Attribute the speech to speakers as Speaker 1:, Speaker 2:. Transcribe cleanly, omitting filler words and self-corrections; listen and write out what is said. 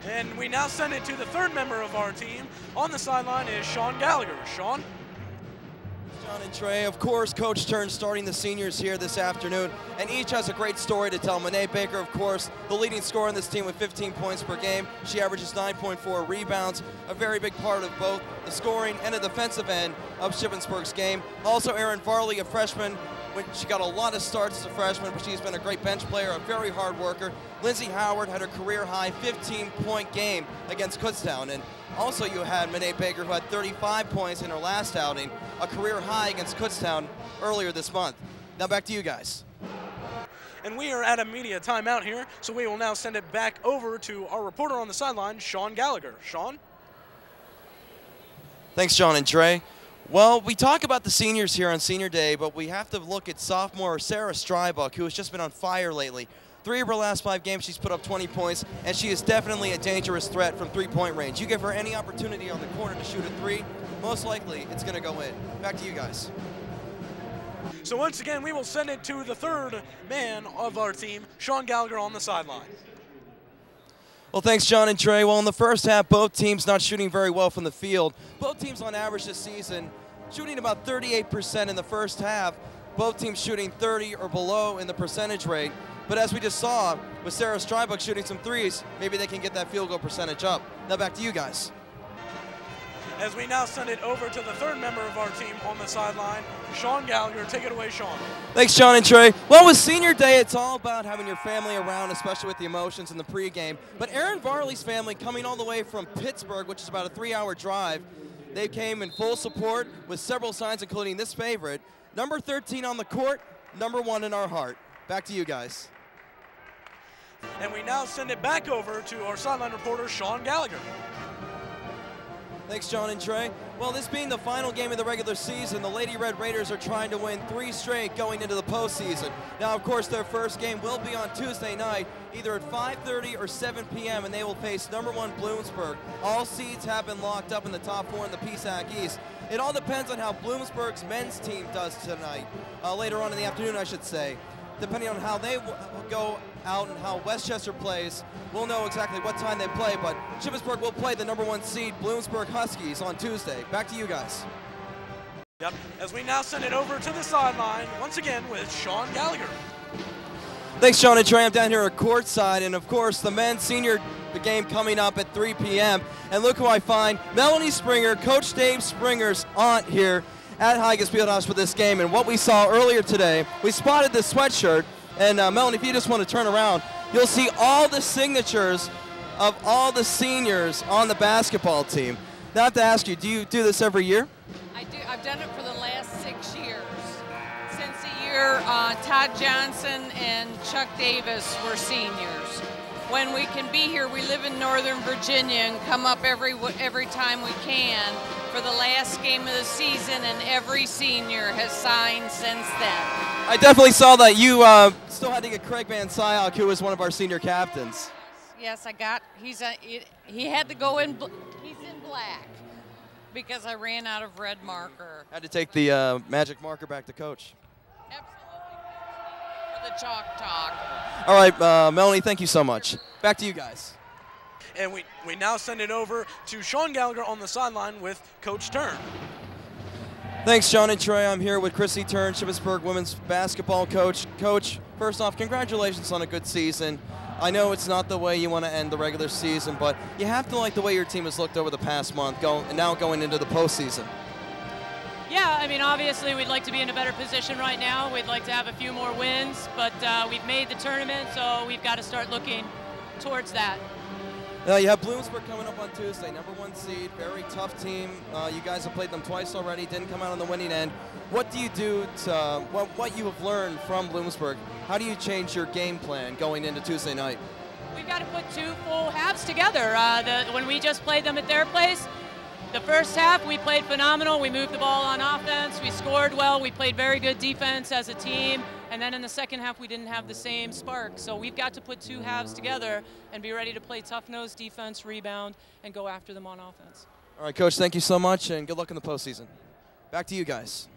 Speaker 1: And we now send it to the third member of our team. On the sideline is Sean Gallagher. Sean?
Speaker 2: John and Trey, of course, Coach Tern starting the seniors here this afternoon, and each has a great story to tell. Monet Baker, of course, the leading scorer on this team with 15 points per game. She averages 9.4 rebounds, a very big part of both the scoring and the defensive end of Shippensburg's game. Also, Erin Varley, a freshman. She got a lot of starts as a freshman, but she's been a great bench player, a very hard worker. Lindsay Howard had her career-high 15-point game against Kutztown. And also you had Monet Baker, who had 35 points in her last outing, a career high against Kutztown earlier this month. Now back to you guys.
Speaker 1: And we are at a media timeout here, so we will now send it back over to our reporter on the sideline, Sean Gallagher. Sean?
Speaker 2: Thanks, John and Trey. Well, we talk about the seniors here on Senior Day, but we have to look at sophomore Sarah Strybuck, who has just been on fire lately. 3 of her last 5 games, she's put up 20 points, and she is definitely a dangerous threat from three-point range. You give her any opportunity on the corner to shoot a 3, most likely it's going to go in. Back to you guys.
Speaker 1: So once again, we will send it to the third man of our team, Sean Gallagher, on the sideline.
Speaker 2: Well, thanks, John and Trey. Well, in the first half, both teams not shooting very well from the field. Both teams on average this season shooting about 38% in the first half. Both teams shooting 30 or below in the percentage rate. But as we just saw, with Sarah Strybuck shooting some threes, maybe they can get that field goal percentage up. Now back to you guys.
Speaker 1: As we now send it over to the third member of our team on the sideline, Sean Gallagher. Take it away, Sean.
Speaker 2: Thanks, John and Trey. Well, with Senior Day, it's all about having your family around, especially with the emotions in the pregame. But Erin Varley's family coming all the way from Pittsburgh, which is about a 3-hour drive. They came in full support with several signs, including this favorite. Number 13 on the court, number 1 in our heart. Back to you guys.
Speaker 1: And we now send it back over to our sideline reporter, Sean Gallagher.
Speaker 2: Thanks, John and Trey. Well, this being the final game of the regular season, the Lady Red Raiders are trying to win 3 straight going into the postseason. Now, of course, their first game will be on Tuesday night, either at 5:30 or 7 p.m., and they will face number 1 Bloomsburg. All seeds have been locked up in the top 4 in the PSAC East. It all depends on how Bloomsburg's men's team does tonight, later on in the afternoon, I should say. Depending on how they go out and how Westchester plays, we'll know exactly what time they play, but Shippensburg will play the number 1 seed Bloomsburg Huskies on Tuesday. Back to you guys.
Speaker 1: Yep, as we now send it over to the sideline, once again with Sean Gallagher.
Speaker 2: Thanks, Sean and Trey. I'm down here at courtside, and of course, the men's senior game coming up at 3 p.m. And look who I find, Melanie Springer, Coach Dave Springer's aunt here at Higas Fieldhouse for this game. And what we saw earlier today, we spotted this sweatshirt, and Melanie, if you just want to turn around, you'll see all the signatures of all the seniors on the basketball team. Now I have to ask you, do you do this every year?
Speaker 3: I do. I've done it for the last 6 years. Since the year Todd Johnson and Chuck Davis were seniors. When we can be here, we live in Northern Virginia and come up every time we can for the last game of the season, and every senior has signed since then.
Speaker 2: I definitely saw that you still had to get Craig Van Syok, who was one of our senior captains.
Speaker 3: Yes, I got. He had to go in. He's in black because I ran out of red marker.
Speaker 2: Had to take the magic marker back to Coach.
Speaker 3: Absolutely. For the chalk talk.
Speaker 2: All right, Melanie, thank you so much. Back to you guys.
Speaker 1: And we now send it over to Sean Gallagher on the sideline with Coach Tern.
Speaker 2: Thanks, John and Trey. I'm here with Chrissy Tern, Shippensburg women's basketball coach. Coach, first off, congratulations on a good season. I know it's not the way you want to end the regular season, but you have to like the way your team has looked over the past month, and now going into the postseason.
Speaker 4: Yeah, I mean, obviously we'd like to be in a better position right now. We'd like to have a few more wins, but we've made the tournament, so we've got to start looking towards that.
Speaker 2: Now you have Bloomsburg coming up on Tuesday, number 1 seed, very tough team. You guys have played them twice already, didn't come out on the winning end. What do you do to, what you have learned from Bloomsburg, how do you change your game plan going into Tuesday night?
Speaker 4: We've got to put 2 full halves together. When we just played them at their place, the first half we played phenomenal. We moved the ball on offense, we scored well, we played very good defense as a team, and then in the second half we didn't have the same spark. So we've got to put 2 halves together and be ready to play tough-nosed defense, rebound, and go after them on offense.
Speaker 2: All right, Coach, thank you so much, and good luck in the postseason. Back to you guys.